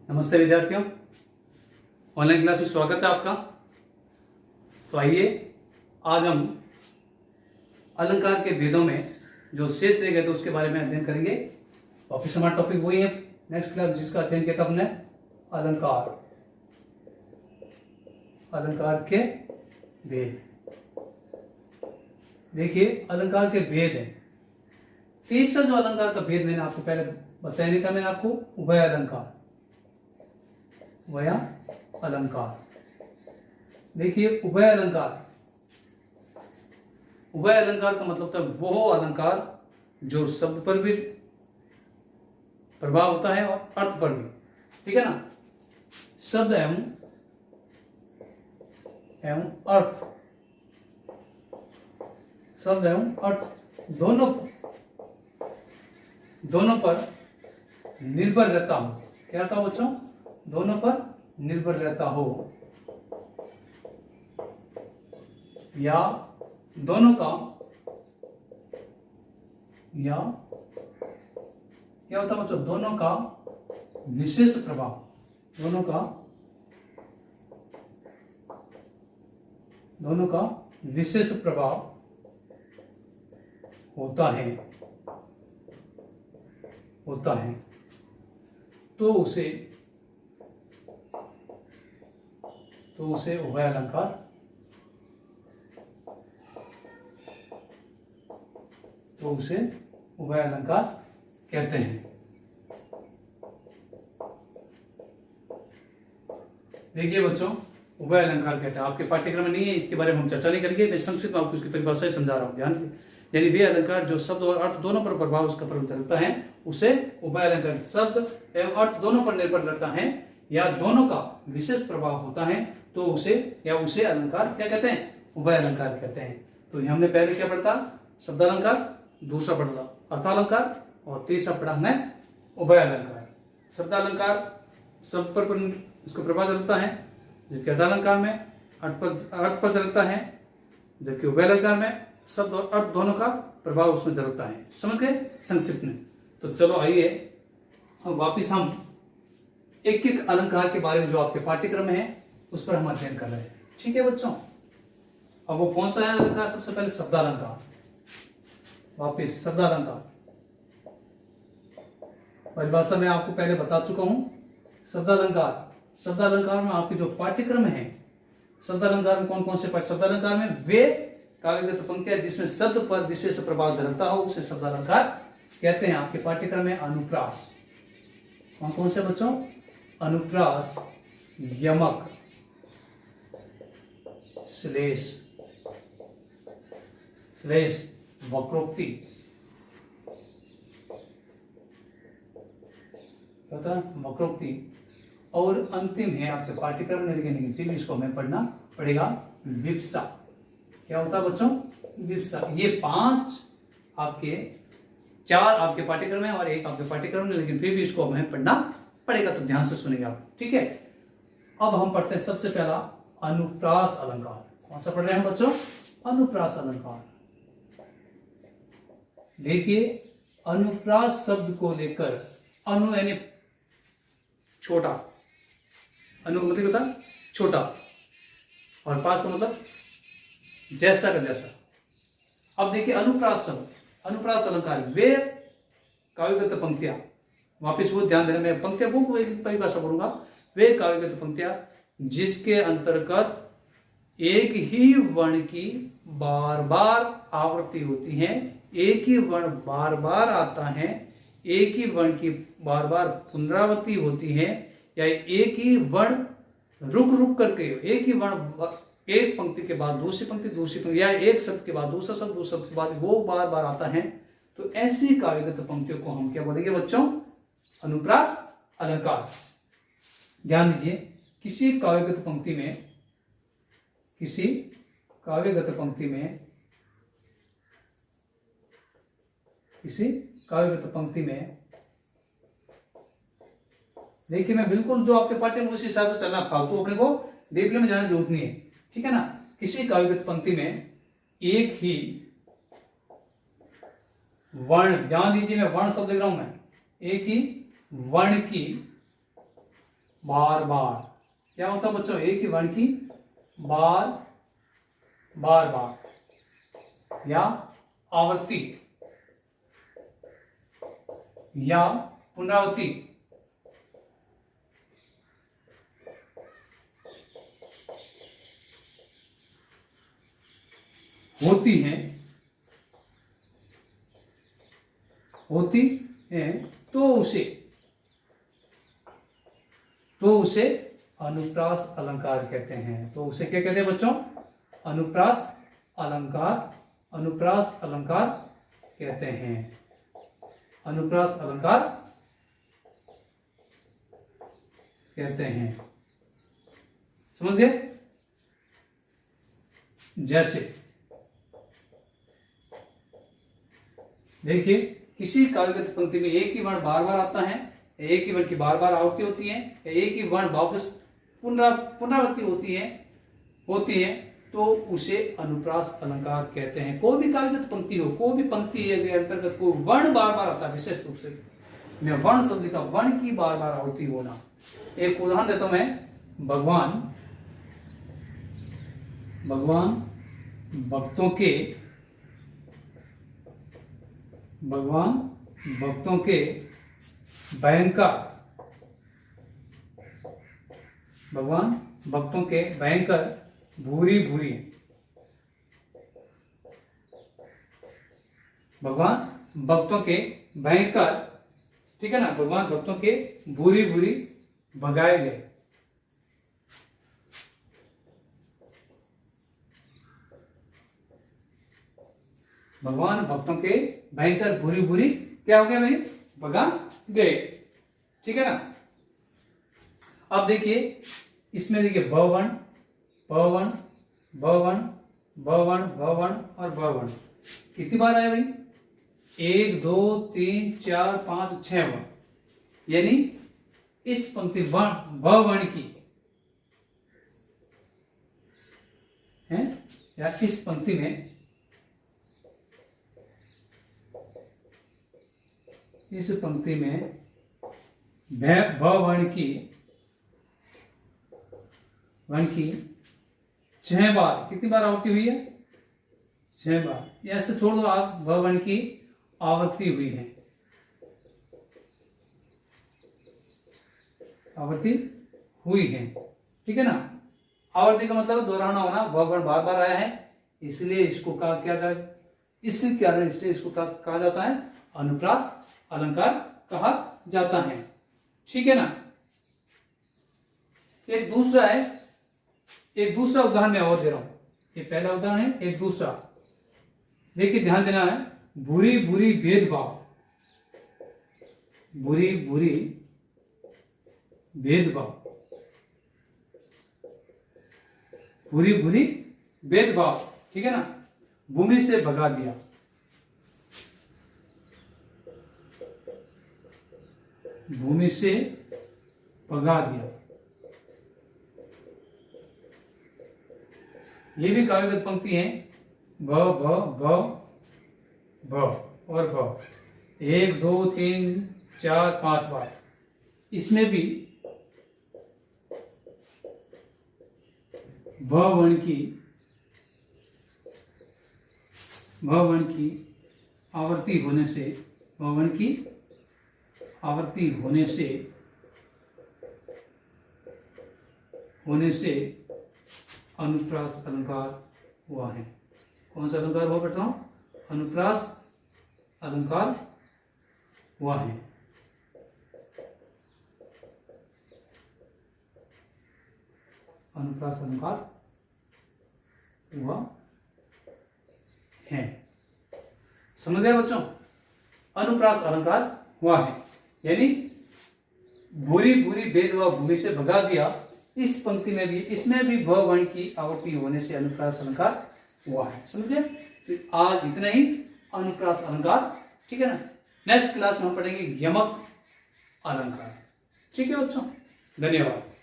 नमस्ते विद्यार्थियों, online class में स्वागत है आपका। तो आइए आज हम अलंकार के भेदों में जो शेष रह गए थे उसके बारे में अध्ययन करेंगे। वापिस हमारा टॉपिक वही है नेक्स्ट क्लास जिसका अध्ययन किया था हमने, अलंकार। अलंकार के भेद। देखिए अलंकार के भेद है। तीसरा जो अलंकार का भेद मैंने आपको पहले बताया नहीं था, मैंने आपको उभय अलंकार। उभय अलंकार, देखिए उभय अलंकार। उभय अलंकार का मतलब था वो अलंकार जो शब्द पर भी प्रभाव होता है और अर्थ पर भी, ठीक है ना। शब्द एवं अर्थ, शब्द एवं अर्थ दोनों पर निर्भर रहता हो। क्या रहता हो बच्चों? दोनों पर निर्भर रहता हो, या दोनों का, या क्या होता है बच्चों? दोनों का विशेष प्रभाव, दोनों का विशेष प्रभाव होता है तो उसे उभय अलंकार कहते हैं। देखिए बच्चों, उभय अलंकार कहते हैं, आपके पाठ्यक्रम में नहीं है, इसके बारे में हम चर्चा नहीं करेंगे। मैं संक्षिप्त में आपको इसकी परिभाषा समझा रहा हूं, ध्यान दीजिए। यानी वे अलंकार जो शब्द और अर्थ दोनों पर प्रभाव उसका चलता है उसे उभय अलंकार। शब्द एवं अर्थ दोनों पर निर्भर रहता है या दोनों का विशेष प्रभाव होता है तो उसे अलंकार क्या कहते हैं? उभय अलंकार कहते हैं। तो हमने पहले क्या पढ़ा था? शब्द अलंकार, दूसरा पढ़ा था अर्थालंकार और तीसरा पढ़ा हमने उभय अलंकार। शब्द अलंकार शब्द पर उसका प्रभाव चलता है, जबकि अर्थालंकार में अर्थ पर चलता है, जबकि उभय अलंकार में शब्द और अर्थ दोनों का प्रभाव उसमें चलता है। समझ गए संक्षिप्त में? तो चलो आइए हम वापिस एक एक अलंकार के बारे में जो आपके पाठ्यक्रम में है उस पर हम अध्ययन कर रहे हैं। ठीक है बच्चों, अब वो कौन सा है अलंकार? सबसे पहले शब्दालंकार। वापिस शब्दालंकार, परिभाषा मैं आपको पहले बता चुका हूं। शब्दालंकार में आपके जो पाठ्यक्रम है, शब्दालंकार में कौन कौन से पाठ्य? शब्दालंकार में वे काव्यगत पंक्तियां जिसमें शब्द पर विशेष प्रभाव झलकता हो उसे शब्दालंकार कहते हैं। आपके पाठ्यक्रम में अनुप्रास, कौन कौन से बच्चों? अनुप्रास, यमक, श्लेष, वक्रोक्ति, वक्रोक्ति, और अंतिम है आपके पाठ्यक्रम में, लेकिन फिर भी इसको हमें पढ़ना पड़ेगा, विप्सा। क्या होता है बच्चों? विप्सा। ये चार आपके पाठ्यक्रम में और एक आपके पाठ्यक्रम में, लेकिन फिर भी इसको हमें पढ़ना पड़ेगा, तो ध्यान से सुनेंगे आप, ठीक है। अब हम पढ़ते हैं सबसे पहला अनुप्रास अलंकार। कौन सा पढ़ रहे हैं बच्चों? अनुप्रास अलंकार। देखिए अनुप्रास शब्द को लेकर, अनु यानी छोटा, अनु का मतलब होता छोटा, और पास का मतलब जैसा का जैसा। अब देखिए अनुप्रास शब्द, अनुप्रास अलंकार, वे काव्यगत पंक्तियां, वापिस वो ध्यान देना, मैं पंक्तियां को एक परिभाषा करूंगा। वे काव्यगत पंक्तियां जिसके अंतर्गत एक ही वर्ण की बार बार आवृत्ति होती है, एक ही वर्ण बार बार आता है, एक ही वर्ण की बार बार पुनरावृत्ति होती है, या एक ही वर्ण रुक करके, एक ही वर्ण एक पंक्ति के बाद दूसरी पंक्ति, या एक शब्द के बाद दूसरा शब्द, दूसरे शब्द के बाद वो बार बार आता है, तो ऐसी काव्यगत पंक्तियों को हम क्या बोलेंगे बच्चों? अनुप्रास अलंकार। ध्यान दीजिए, किसी काव्यगत पंक्ति में देखिए, मैं बिल्कुल जो आपके पाठ्य में उसी हिसाब से चलना, फालतू अपने को डिटेल में जाने की जरूरत नहीं है, ठीक है ना। किसी काव्यगत पंक्ति में एक ही वर्ण, ध्यान दीजिए मैं वर्ण शब्द लिख रहा हूं, मैं एक ही वर्ण की बार बार। क्या होता है बच्चों? एक ही वर्ण की बार बार बार या आवृत्ति या पुनरावृत्ति। होती है तो उसे अनुप्रास अलंकार कहते हैं। तो उसे क्या कहते हैं बच्चों? अनुप्रास अलंकार कहते हैं। अनुप्रास अलंकार कहते हैं। समझ गए? जैसे देखिए, किसी काव्यगत पंक्ति में एक ही वर्ण बार बार आता है, एक ही वर्ण की बार बार आवृत्ति होती है, एक ही वर्ण वापस पुनरावृत्ति होती है, तो उसे अनुप्रास अलंकार कहते हैं। कोई भी काव्यगत पंक्ति हो, कोई भी पंक्ति के अंतर्गत कोई वर्ण बार बार आता है, विशेष रूप से मैं वर्ण शब्द का वर्ण की बार बार आवृत्ति होना। एक उदाहरण देता हूं मैं। भगवान भक्तों के भयंकर भूरी भूरी। भगवान भक्तों के भयंकर, ठीक है ना, भगवान भक्तों के भूरी भूरी भगाए गए। भगवान भक्तों के भयंकर भूरी भूरी क्या हो गया भाई? भगा गए। ठीक है ना। अब देखिए, इसमें देखिए भवन भवन भवन भवन भवन और भवन कितनी बार आया भाई? 1 2 3 4 5 6 बार। यानी इस पंक्ति भवन की है, या इस पंक्ति में वर्ण की 6 बार, कितनी बार आवृत्ति हुई है? 6 बार। ऐसे छोड़ दो आप, वर्ण की आवृत्ति हुई है, ठीक है ना। आवृत्ति का मतलब दोहराना होना, वर्ण बार बार आया है, इसलिए इसको कहा क्या था? इसी कारण इससे इसको कहा जाता है अनुप्रास अलंकार कहा जाता है। ठीक है ना। एक दूसरा उदाहरण मैं और दे रहा हूं। ये पहला उदाहरण है, एक दूसरा देखिए, ध्यान देना है। बुरी बुरी भेदभाव, बुरी बुरी भेदभाव, बुरी बुरी भेदभाव, ठीक है ना। भूमि से भगा दिया, भूमि से भगा दिया। ये भी काव्यगत पंक्ति है। भ और भ 1 2 3 4 5 बार। इसमें भी वर्ण की आवृत्ति होने से अनुप्रास अलंकार हुआ है। कौन सा अलंकार हुआ बेटा? अनुप्रास अलंकार हुआ है। अनुप्रास अलंकार हुआ है। समझ गए बच्चों? अनुप्रास अलंकार हुआ है, यानी भूरी भूरी भेदभाव भूमि से भगा दिया। इस पंक्ति में भी, इसमें भी भ वर्ण की आवृत्ति होने से अनुप्रास अलंकार हुआ है। समझ गए? तो आज इतना ही अनुप्रास अलंकार, ठीक है ना। नेक्स्ट क्लास में हम पढ़ेंगे यमक अलंकार। ठीक है बच्चों, धन्यवाद।